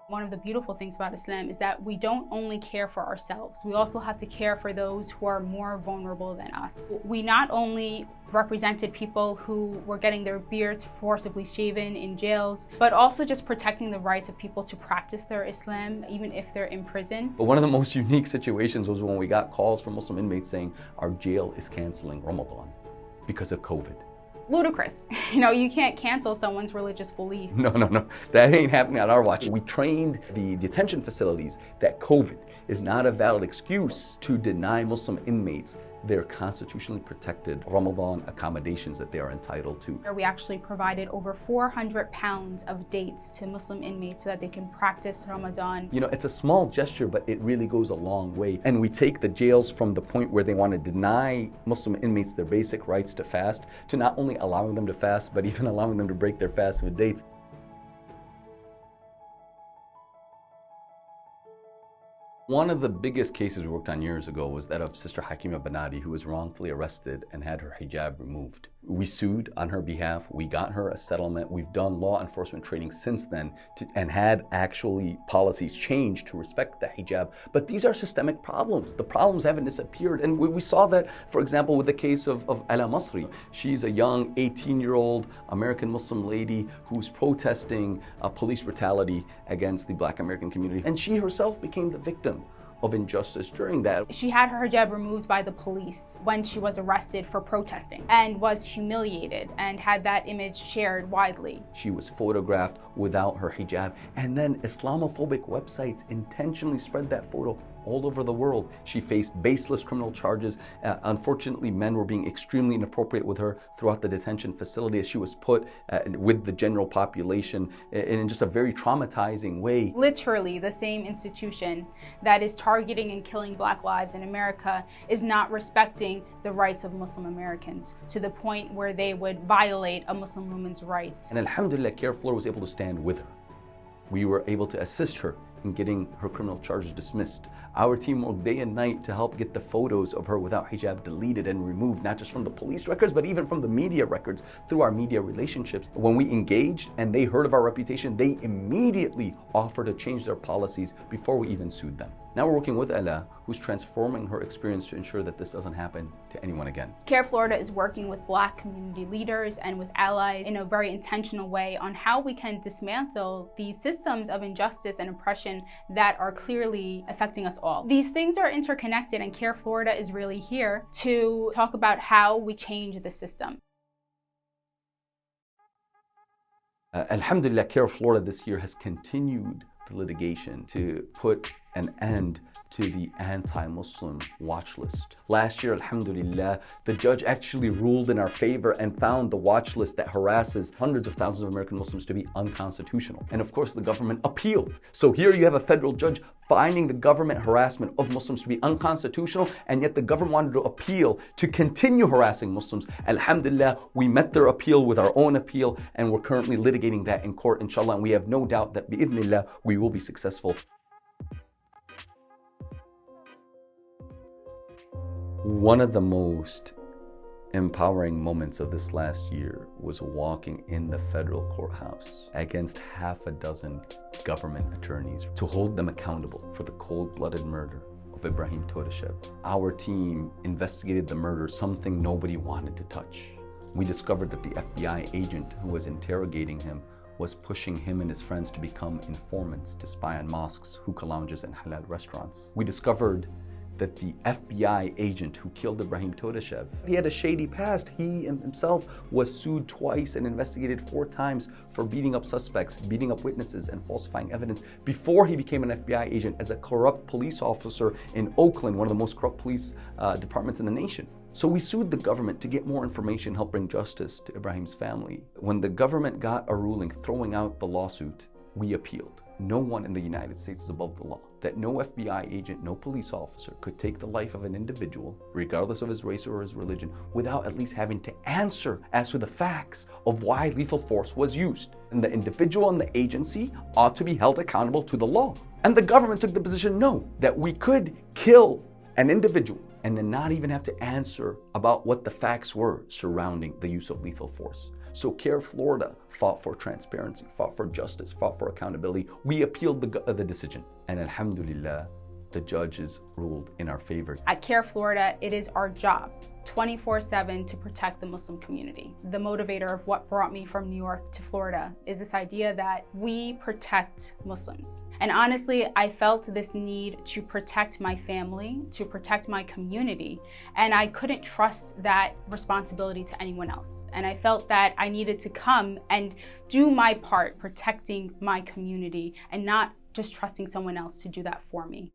One of the beautiful things about Islam is that we don't only care for ourselves, we also have to care for those who are more vulnerable than us. We not only represented people who were getting their beards forcibly shaven in jails, but also just protecting the rights of people to practice their Islam, even if they're in prison. But one of the most unique situations was when we got calls from Muslim inmates saying our jail is canceling Ramadan because of COVID. Ludicrous. You can't cancel someone's religious belief. No. That ain't happening on our watch. We trained the detention facilities that COVID is not a valid excuse to deny Muslim inmates their constitutionally protected Ramadan accommodations that they are entitled to. We actually provided over 400 pounds of dates to Muslim inmates so that they can practice Ramadan. It's a small gesture, but it really goes a long way. And we take the jails from the point where they want to deny Muslim inmates their basic rights to fast, to not only allowing them to fast, but even allowing them to break their fast with dates. One of the biggest cases we worked on years ago was that of Sister Hakima Banati, who was wrongfully arrested and had her hijab removed. We sued on her behalf. We got her a settlement. We've done law enforcement training since then and had actually policies changed to respect the hijab. But these are systemic problems. The problems haven't disappeared. And we saw that, for example, with the case of Ala Masri. She's a young 18-year-old American Muslim lady who's protesting police brutality against the Black American community. And she herself became the victim of injustice during that. She had her hijab removed by the police when she was arrested for protesting and was humiliated and had that image shared widely. She was photographed without her hijab, and then Islamophobic websites intentionally spread that photo all over the world. She faced baseless criminal charges. Unfortunately, men were being extremely inappropriate with her throughout the detention facility as she was put with the general population in just a very traumatizing way. Literally, the same institution that is targeting and killing Black lives in America is not respecting the rights of Muslim Americans to the point where they would violate a Muslim woman's rights. And alhamdulillah, CARE Florida was able to stand with her. We were able to assist her in getting her criminal charges dismissed. Our team worked day and night to help get the photos of her without hijab deleted and removed, not just from the police records, but even from the media records through our media relationships. When we engaged and they heard of our reputation, they immediately offered to change their policies before we even sued them. Now we're working with Ala, who's transforming her experience to ensure that this doesn't happen to anyone again. CARE Florida is working with Black community leaders and with allies in a very intentional way on how we can dismantle these systems of injustice and oppression that are clearly affecting us all. These things are interconnected, and CARE Florida is really here to talk about how we change the system. Alhamdulillah, CARE Florida this year has continued the litigation to put an end to the anti-Muslim watch list. Last year, alhamdulillah, the judge actually ruled in our favor and found the watch list that harasses hundreds of thousands of American Muslims to be unconstitutional. And of course, the government appealed. So here you have a federal judge finding the government harassment of Muslims to be unconstitutional, and yet the government wanted to appeal to continue harassing Muslims. Alhamdulillah, we met their appeal with our own appeal, and we're currently litigating that in court, inshallah, and we have no doubt that bi'idhnillah, we will be successful. One of the most empowering moments of this last year was walking in the federal courthouse against half a dozen government attorneys to hold them accountable for the cold-blooded murder of Ibrahim Todashev. Our team investigated the murder, something nobody wanted to touch. We discovered that the FBI agent who was interrogating him was pushing him and his friends to become informants to spy on mosques, hookah lounges, and halal restaurants. We discovered that the FBI agent who killed Ibrahim Todashev, he had a shady past. He himself was sued twice and investigated 4 times for beating up suspects, beating up witnesses, and falsifying evidence before he became an FBI agent as a corrupt police officer in Oakland, one of the most corrupt police departments in the nation. So we sued the government to get more information, help bring justice to Ibrahim's family. When the government got a ruling throwing out the lawsuit, we appealed. No one in the United States is above the law. That no FBI agent, no police officer could take the life of an individual, regardless of his race or his religion, without at least having to answer as to the facts of why lethal force was used. And the individual and the agency ought to be held accountable to the law. And the government took the position, no, that we could kill an individual and then not even have to answer about what the facts were surrounding the use of lethal force. So CARE Florida fought for transparency, fought for justice, fought for accountability. We appealed the decision, and alhamdulillah, the judges ruled in our favor. At CARE Florida, it is our job 24/7 to protect the Muslim community. The motivator of what brought me from New York to Florida is this idea that we protect Muslims. And honestly, I felt this need to protect my family, to protect my community, and I couldn't trust that responsibility to anyone else. And I felt that I needed to come and do my part protecting my community and not just trusting someone else to do that for me.